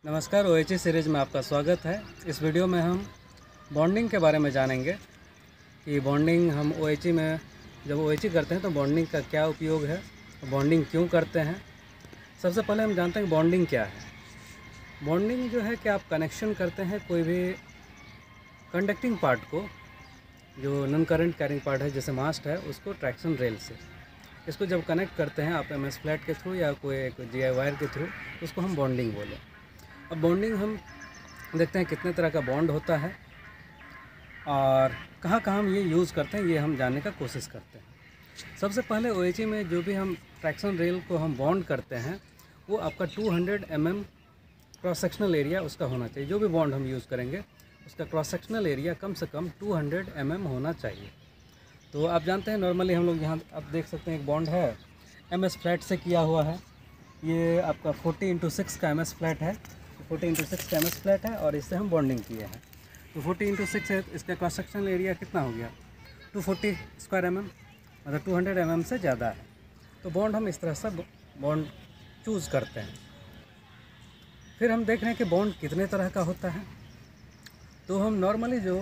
नमस्कार, OHE series में आपका स्वागत है। इस वीडियो में हम बॉन्डिंग के बारे में जानेंगे कि बॉन्डिंग हम ओएचई में जब ओएचई करते हैं तो बॉन्डिंग का क्या उपयोग है, बॉन्डिंग क्यों करते हैं। सबसे पहले हम जानते हैं कि बॉन्डिंग क्या है। बॉन्डिंग जो है कि आप कनेक्शन करते हैं कोई भी कंडक्टिंग पार्ट को, जो नॉन करंट कैरिंग पार्ट है जैसे मास्ट है, उसको ट्रैक्शन रेल से। इसको जब कनेक्ट करते हैं आप एमएस फ्लैट के थ्रू या कोई एक जीआई वायर के थ्रू, उसको हम बॉन्डिंग बोलें। अब बॉन्डिंग हम देखते हैं कितने तरह का बॉन्ड होता है और कहाँ कहाँ हम ये यूज़ करते हैं, ये हम जानने का कोशिश करते हैं। सबसे पहले ओएचई में जो भी हम ट्रैक्शन रेल को हम बॉन्ड करते हैं वो आपका 200 mm क्रॉस सेक्शनल एरिया उसका होना चाहिए। जो भी बॉन्ड हम यूज़ करेंगे उसका क्रॉस सेक्शनल एरिया कम से कम 200 mm होना चाहिए। तो आप जानते हैं नॉर्मली हम लोग यहाँ आप देख सकते हैं एक बॉन्ड है एमएस फ्लैट से किया हुआ है। ये आपका 40x6 का एमएस फ्लैट है, 40x6 का एमएस फ्लैट है और इससे हम बॉन्डिंग किए हैं। तो 40x6 है, इसका क्रॉस सेक्शनल एरिया कितना हो गया 240 स्क्वायर mm, मतलब 200 mm से ज़्यादा है। तो बॉन्ड हम इस तरह से बॉन्ड चूज़ करते हैं। फिर हम देख रहे हैं कि बॉन्ड कितने तरह का होता है। तो हम नॉर्मली जो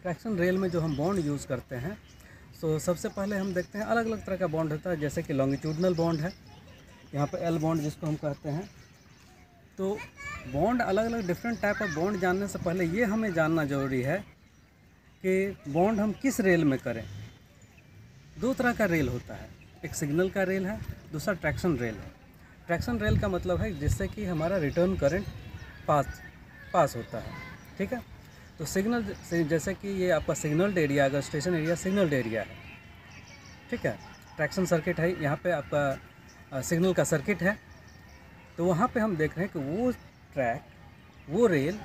ट्रैक्शन रेल में जो हम बॉन्ड यूज़ करते हैं, तो सबसे पहले हम देखते हैं अलग अलग तरह का बॉन्ड होता है। जैसे कि लॉन्गिट्यूडनल बॉन्ड है, यहाँ पर एल बॉन्ड जिसको हम कहते हैं। तो बॉन्ड अलग अलग डिफरेंट टाइप ऑफ बॉन्ड जानने से पहले ये हमें जानना ज़रूरी है कि बॉन्ड हम किस रेल में करें। दो तरह का रेल होता है, एक सिग्नल का रेल है, दूसरा ट्रैक्शन रेल है। ट्रैक्शन रेल का मतलब है जिससे कि हमारा रिटर्न करंट पास होता है, ठीक है। तो सिग्नल जैसे कि ये आपका सिग्नल्ड एरिया, अगर स्टेशन एरिया सिग्नल्ड एरिया है, ठीक है, ट्रैक्शन सर्किट है, यहाँ पे आपका सिग्नल का सर्किट है। तो वहाँ पे हम देख रहे हैं कि वो ट्रैक, वो रेल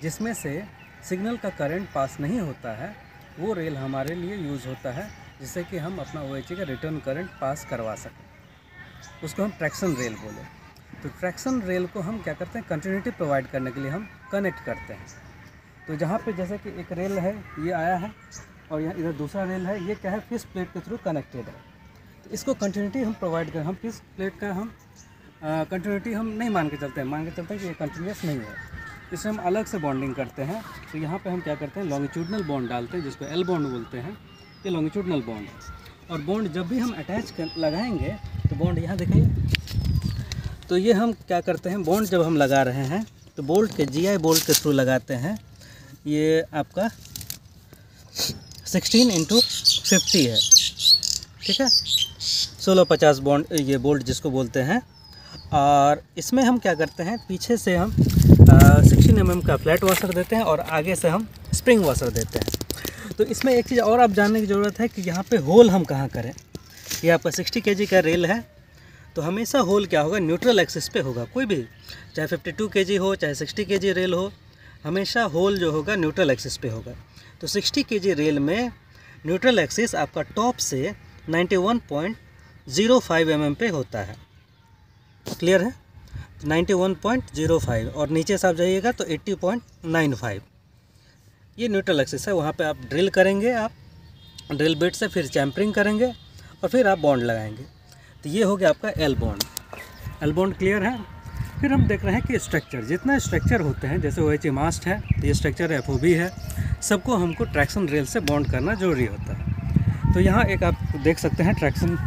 जिसमें से सिग्नल का करंट पास नहीं होता है, वो रेल हमारे लिए यूज़ होता है जिससे कि हम अपना ओएचई का रिटर्न करंट पास करवा सकें। उसको हम ट्रैक्शन रेल बोले। तो ट्रैक्शन रेल को हम क्या करते हैं, कंटिन्यूटी प्रोवाइड करने के लिए हम कनेक्ट करते हैं। तो जहाँ पे जैसे कि एक रेल है, ये आया है और यहाँ इधर दूसरा रेल है, ये क्या है, फिश प्लेट के थ्रू कनेक्टेड है। तो इसको कंटिन्यूटी हम प्रोवाइड करें। हम फिश प्लेट का हम कंटिन्यूटी हम नहीं मान के चलते हैं कि ये कंटिन्यूस नहीं है, इससे हम अलग से बॉन्डिंग करते हैं। तो यहाँ पे हम क्या करते हैं, लॉन्गिट्यूडनल बॉन्ड डालते हैं जिसको एल बॉन्ड बोलते हैं। ये लॉन्गिट्यूडनल बॉन्ड है। और बॉन्ड जब भी हम अटैच लगाएंगे तो बॉन्ड यहाँ देखिए, तो ये हम क्या करते हैं, बॉन्ड जब हम लगा रहे हैं तो बोल्ट के जीआई बोल्ट के थ्रू लगाते हैं। ये आपका 16x50 है, ठीक है, 1650 बॉन्ड, ये बोल्ट जिसको बोलते हैं। और इसमें हम क्या करते हैं, पीछे से हम 16 mm का फ्लैट वाशर देते हैं और आगे से हम स्प्रिंग वाशर देते हैं। तो इसमें एक चीज़ और आप जानने की ज़रूरत है कि यहाँ पे होल हम कहाँ करें। ये आपका 60 kg का रेल है, तो हमेशा होल क्या होगा, न्यूट्रल एक्सिस पे होगा। कोई भी, चाहे 52 kg हो, चाहे 60 kg रेल हो, हमेशा होल जो होगा न्यूट्रल एक्सिस पे होगा। तो 60 kg रेल में न्यूट्रल एक्सिस आपका टॉप से 91.05 mm पे होता है। क्लियर है, 91.05 और नीचे से आप जाइएगा तो 80.95, ये न्यूट्रल एक्सिस है। वहाँ पे आप ड्रिल करेंगे, आप ड्रिल बिट से फिर चैम्परिंग करेंगे और फिर आप बॉन्ड लगाएंगे। तो ये हो गया आपका L bond. L bond clear है। फिर हम देख रहे हैं कि स्ट्रक्चर, जितना स्ट्रक्चर होते हैं, जैसे ओएचई मास्ट है, तो ये स्ट्रक्चर एफओबी है, सबको हमको ट्रैक्शन रेल से बॉन्ड करना जरूरी होता है। तो यहाँ एक आप देख सकते हैं ट्रैक्शन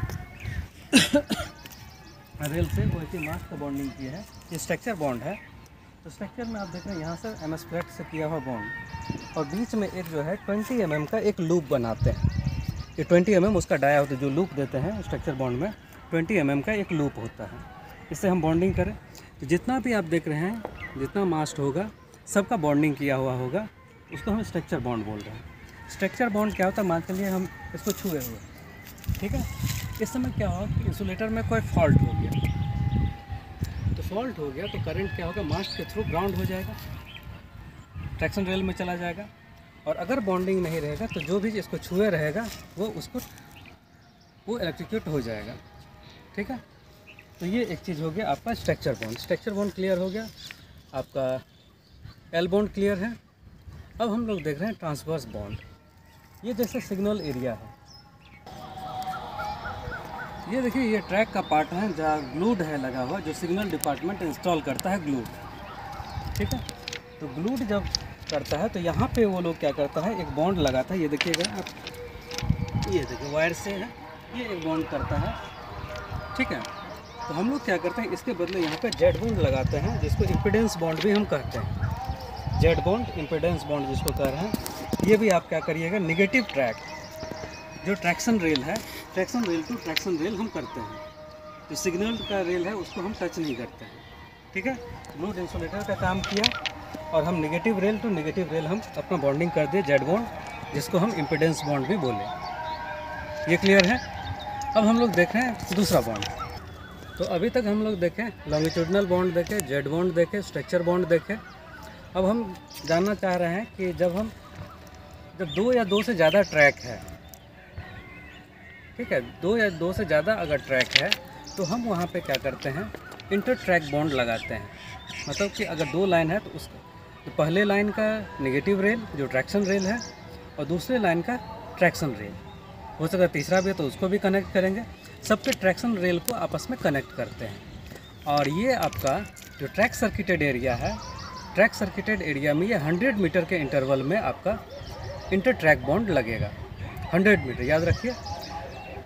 रेल से ओएचई मास्ट का बॉन्डिंग किया है। ये स्ट्रक्चर बॉन्ड है। तो स्ट्रक्चर में आप देख रहे हैं यहाँ से एमएस फ्लैट से किया हुआ बॉन्ड, और बीच में एक जो है 20 mm का एक लूप बनाते हैं। ये 20 mm उसका डाया होता है, जो लूप देते हैं स्ट्रक्चर बॉन्ड में 20 mm का एक लूप होता है। इससे हम बॉन्डिंग करें तो जितना भी आप देख रहे हैं, जितना मास्ट होगा सबका बॉन्डिंग किया हुआ होगा, उसको हम स्ट्रक्चर बॉन्ड बोल रहे हैं। स्ट्रक्चर बॉन्ड क्या होता है, मान के लिए हम इसको छुए हुए, ठीक है, इस समय क्या होगा कि इंसुलेटर में कोई फॉल्ट हो गया, तो फॉल्ट हो गया तो करंट क्या होगा, मास्ट के थ्रू ग्राउंड हो जाएगा, ट्रैक्शन रेल में चला जाएगा। और अगर बॉन्डिंग नहीं रहेगा तो जो भी इसको छुए रहेगा वो इलेक्ट्रिक्यूट हो जाएगा, ठीक है। तो ये एक चीज़ हो गया आपका structure bond. Structure bond clear हो गया, आपका एल बॉन्ड क्लियर है। अब हम लोग देख रहे हैं ट्रांसवर्स बॉन्ड। ये जैसे सिग्नल एरिया है, ये देखिए, ये ट्रैक का पार्ट है जहाँ ग्लूड है लगा हुआ, जो सिग्नल डिपार्टमेंट इंस्टॉल करता है ग्लूड। ठीक है। तो ग्लूड जब करता है तो यहाँ पे वो लोग क्या करता है, एक बॉन्ड लगाता है। ये देखिएगा आप, ये देखिए वायर से है, ये एक बॉन्ड करता है, ठीक है। तो हम लोग क्या करते हैं, इसके बदले यहाँ पे जेड बॉन्ड लगाते हैं, जिसको इम्पीडेंस बॉन्ड भी हम कहते हैं। जेड बॉन्ड, इम्पीडेंस बॉन्ड जिसको कह रहे हैं। ये भी आप क्या करिएगा, निगेटिव ट्रैक जो ट्रैक्शन रेल है, traction rail to traction rail हम करते हैं। जो सिग्नल का रेल है उसको हम टच नहीं करते हैं, ठीक है। ग्लूड इंसुलेटर का काम किया और हम negative rail to negative rail हम अपना बॉन्डिंग कर दिए, जेड बॉन्ड, जिसको हम इम्पीडेंस बॉन्ड भी बोले। ये क्लियर है। अब हम लोग देख रहे हैं दूसरा बॉन्ड। तो अभी तक हम लोग देखें लॉन्गिट्यूडनल बॉन्ड देखें, जेड बॉन्ड देखें, स्ट्रक्चर बॉन्ड देखें। अब हम जानना चाह रहे हैं कि जब दो या दो से ज़्यादा ट्रैक है, ठीक है, दो या दो से ज़्यादा अगर ट्रैक है तो हम वहाँ पे क्या करते हैं, इंटर ट्रैक बॉन्ड लगाते हैं। मतलब कि अगर दो लाइन है तो उसका तो पहले लाइन का नेगेटिव रेल जो ट्रैक्शन रेल है और दूसरे लाइन का ट्रैक्शन रेल, हो सकता है तीसरा भी है तो उसको भी कनेक्ट करेंगे। सबके ट्रैक्शन रेल को आपस में कनेक्ट करते हैं। और ये आपका जो ट्रैक सर्किटेड एरिया है, ट्रैक सर्किटेड एरिया में ये 100 मीटर के इंटरवल में आपका इंटर ट्रैक बॉन्ड लगेगा। 100 मीटर याद रखिए।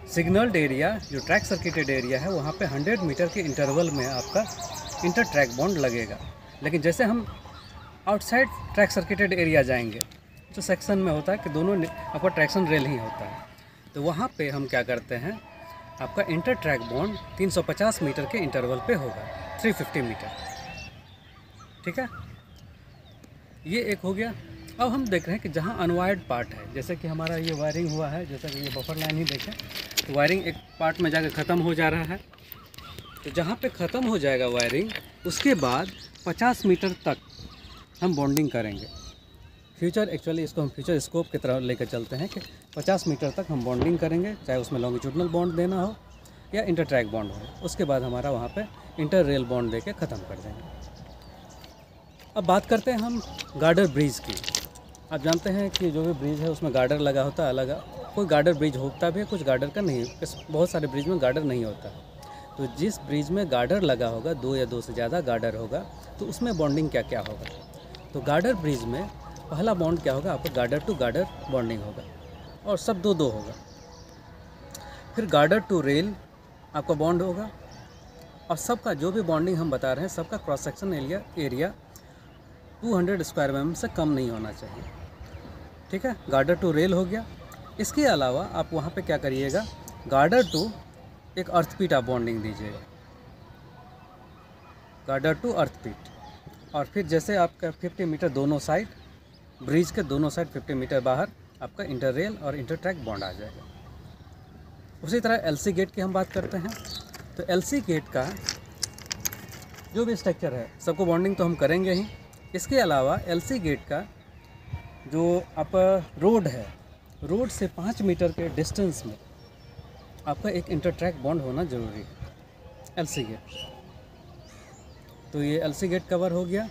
सिग्नल्ड एरिया जो ट्रैक सर्किटेड एरिया है वहाँ पे 100 मीटर के इंटरवल में आपका इंटर ट्रैक बॉन्ड लगेगा। लेकिन जैसे हम आउटसाइड ट्रैक सर्किटेड एरिया जाएंगे तो सेक्शन में होता है कि दोनों आपका ट्रैक्शन रेल ही होता है, तो वहाँ पे हम क्या करते हैं, आपका इंटर ट्रैक बॉन्ड 350 मीटर के इंटरवल पे होगा, 350 मीटर, ठीक है। ये एक हो गया। अब हम देख रहे हैं कि जहाँ अनवायर्ड पार्ट है, जैसे कि हमारा ये वायरिंग हुआ है, जैसा कि ये बफर लाइन ही देखें तो वायरिंग एक पार्ट में जाकर ख़त्म हो जा रहा है। तो जहाँ पे ख़त्म हो जाएगा वायरिंग, उसके बाद 50 मीटर तक हम बॉन्डिंग करेंगे। फ्यूचर एक्चुअली इसको हम फ्यूचर स्कोप की तरह लेकर चलते हैं कि 50 मीटर तक हम बॉन्डिंग करेंगे, चाहे उसमें लॉन्गिट्यूडनल बॉन्ड देना हो या इंटर ट्रैक बॉन्ड हो। उसके बाद हमारा वहाँ पे इंटर रेल बॉन्ड दे के ख़त्म कर देंगे। अब बात करते हैं हम गार्डर ब्रिज की। आप जानते हैं कि जो भी ब्रिज है उसमें गार्डर लगा होता है, अलग कोई गार्डर ब्रिज होता भी है, कुछ गार्डर का नहीं, बहुत सारे ब्रिज में गार्डर नहीं होता। तो जिस ब्रिज में गार्डर लगा होगा, दो या दो से ज़्यादा गार्डर होगा, तो उसमें बॉन्डिंग क्या क्या होगा। तो गार्डर ब्रिज में पहला बॉन्ड क्या होगा, आपका गार्डर टू गार्डर बॉन्डिंग होगा और सब दो दो होगा। फिर गार्डर टू रेल आपका बॉन्ड होगा और सबका जो भी बॉन्डिंग हम बता रहे हैं सबका cross section area 200 square mm से कम नहीं होना चाहिए, ठीक है। गार्डर टू रेल हो गया। इसके अलावा आप वहाँ पे क्या करिएगा, गार्डर टू एक अर्थपीट आप बॉन्डिंग दीजिएगा, गार्डर टू अर्थपीट। और फिर जैसे आपका 50 मीटर दोनों साइड, ब्रिज के दोनों साइड 50 मीटर बाहर आपका इंटर रेल और इंटर ट्रैक बॉन्ड आ जाएगा। उसी तरह एलसी गेट की हम बात करते हैं। तो एलसी गेट का जो भी स्ट्रक्चर है सबको बॉन्डिंग तो हम करेंगे ही। इसके अलावा एलसी गेट का जो आपका रोड है, रोड से 5 मीटर के डिस्टेंस में आपका एक इंटर ट्रैक बॉन्ड होना ज़रूरी है, एलसी गेट। तो ये एलसी गेट कवर हो गया।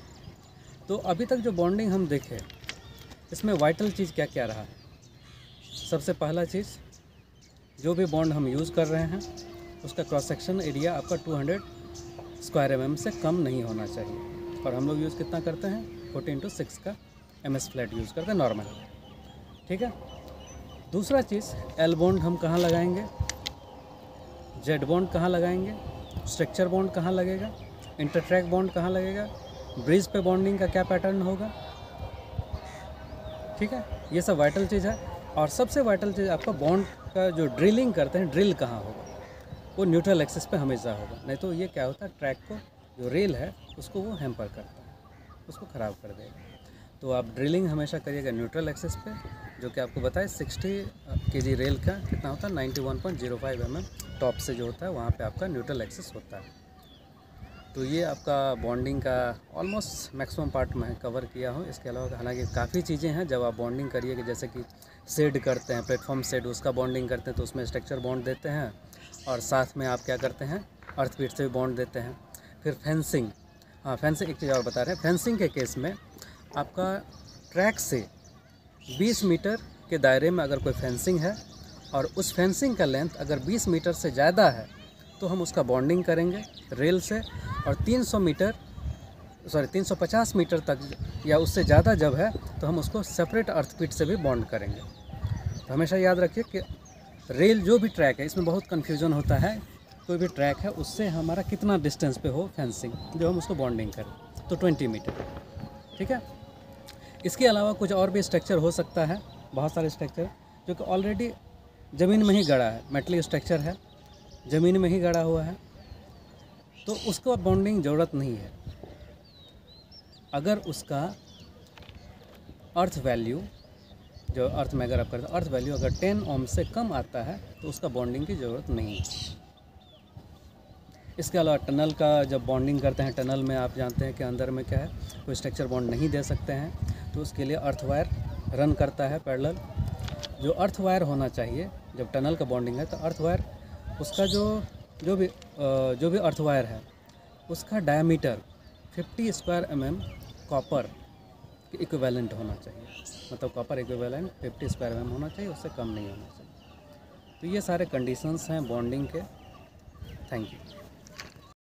तो अभी तक जो बॉन्डिंग हम देखे इसमें वाइटल चीज़ क्या क्या रहा है। सबसे पहला चीज़, जो भी बॉन्ड हम यूज़ कर रहे हैं उसका क्रॉस सेक्शन एरिया आपका 200 स्क्वायर mm से कम नहीं होना चाहिए। और हम लोग यूज़ कितना करते हैं, 40x6 का MS फ्लैट यूज़ करते हैं नॉर्मल, ठीक है। दूसरा चीज़, एल बॉन्ड हम कहाँ लगाएंगे, जेड बॉन्ड कहाँ लगाएंगे, स्ट्रक्चर बॉन्ड कहाँ लगेगा, इंटर ट्रैक बॉन्ड कहाँ लगेगा, ब्रिज पे बॉन्डिंग का क्या पैटर्न होगा, ठीक है। ये सब वाइटल चीज़ है। और सबसे वाइटल चीज़ आपका बॉन्ड का जो ड्रिलिंग करते हैं, ड्रिल कहाँ होगा, वो न्यूट्रल एक्सिस पे हमेशा होगा। नहीं तो ये क्या होता है, ट्रैक को जो रेल है उसको वो हैम्पर करता है, उसको ख़राब कर देगा। तो आप ड्रिलिंग हमेशा करिएगा न्यूट्रल एक्सिस पे, जो कि आपको बताए 60 kg रेल का कितना होता है, 91.05 mm टॉप से जो होता है वहाँ पे आपका न्यूट्रल एक्सिस होता है। तो ये आपका बॉन्डिंग का ऑलमोस्ट मैक्सिमम पार्ट में कवर किया हो। इसके अलावा हालांकि काफ़ी चीज़ें हैं जब आप बॉन्डिंग करिए, कि जैसे कि शेड करते हैं, प्लेटफॉर्म शेड, उसका बॉन्डिंग करते हैं तो उसमें स्ट्रक्चर बॉन्ड देते हैं और साथ में आप क्या करते हैं, अर्थपीट से भी बॉन्ड देते हैं। फिर फेंसिंग, हाँ फेंसिंग एक चीज़ और बता रहे हैं। फेंसिंग के केस में आपका ट्रैक से 20 मीटर के दायरे में अगर कोई फेंसिंग है और उस फेंसिंग का लेंथ अगर 20 मीटर से ज़्यादा है तो हम उसका बॉन्डिंग करेंगे रेल से। और 300 मीटर 350 मीटर तक या उससे ज़्यादा जब है तो हम उसको सेपरेट अर्थ पिट से भी बॉन्ड करेंगे। तो हमेशा याद रखिए कि रेल जो भी ट्रैक है, इसमें बहुत कन्फ्यूजन होता है, कोई भी ट्रैक है उससे हमारा कितना डिस्टेंस पे हो फेंसिंग जो हम उसको बॉन्डिंग करें, तो 20 मीटर, ठीक है। इसके अलावा कुछ और भी स्ट्रक्चर हो सकता है, बहुत सारे स्ट्रक्चर जो कि ऑलरेडी ज़मीन में ही गड़ा है, मेटल स्ट्रक्चर है, ज़मीन में ही गड़ा हुआ है, तो उसको बॉन्डिंग ज़रूरत नहीं है। अगर उसका अर्थ वैल्यू, जो अर्थ में अगर आप करते हैं, अर्थ वैल्यू अगर 10 ओम से कम आता है तो उसका बॉन्डिंग की ज़रूरत नहीं है। इसके अलावा टनल का जब बॉन्डिंग करते हैं, टनल में आप जानते हैं कि अंदर में क्या है, कोई स्ट्रक्चर बॉन्ड नहीं दे सकते हैं, तो उसके लिए अर्थ वायर रन करता है पैरेलल। जो अर्थ वायर होना चाहिए जब टनल का बॉन्डिंग है, तो अर्थ वायर उसका जो भी अर्थ वायर है उसका डायमीटर 50 स्क्वायर mm कॉपर के इक्विवेलेंट होना चाहिए, मतलब कॉपर इक्विवेलेंट 50 स्क्वायर mm होना चाहिए, उससे कम नहीं होना चाहिए। तो ये सारे कंडीशंस हैं बॉन्डिंग के। Thank you.